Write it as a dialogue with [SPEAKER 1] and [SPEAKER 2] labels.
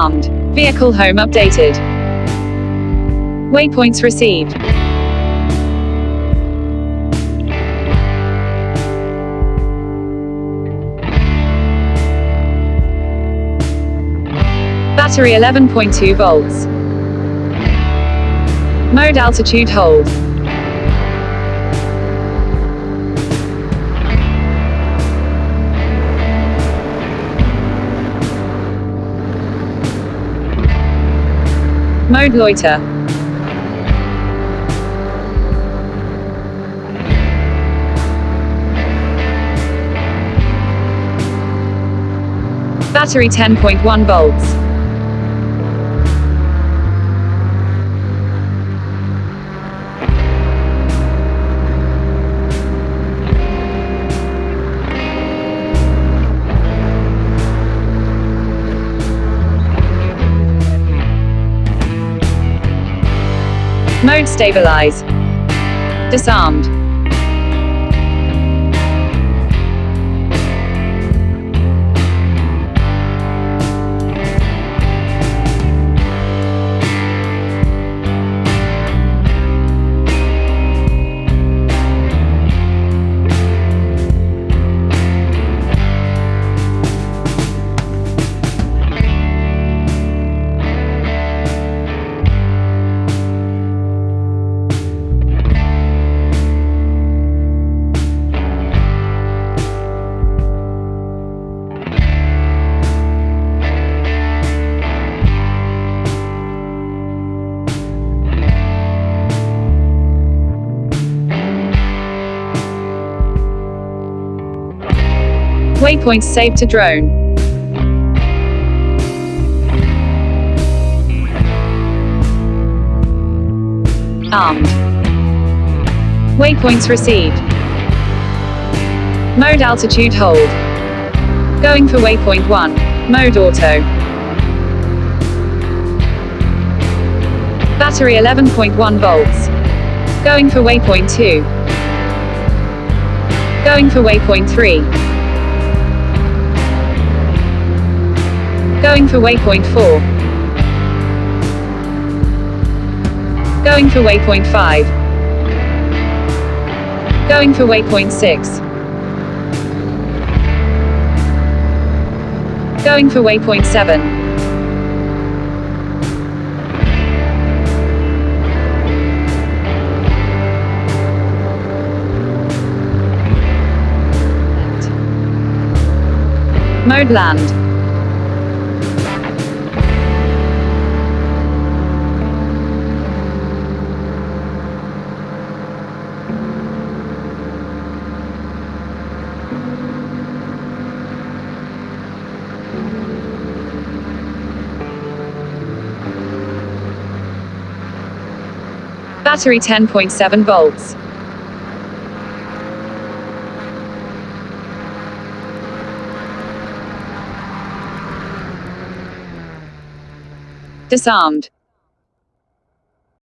[SPEAKER 1] Disarmed. Vehicle home updated. Waypoints received. Battery 11.2 volts. Mode altitude hold. Mode loiter. Battery 10.1 volts. Mode stabilize. Disarmed. Waypoints saved to drone. Armed. Waypoints received. Mode altitude hold. Going for waypoint 1. Mode auto. Battery 11.1 volts. Going for waypoint 2. Going for waypoint 3. Going for waypoint 4. Going for waypoint 5. Going for waypoint 6. Going for waypoint 7. Mode land. Battery 10.7 volts. Disarmed.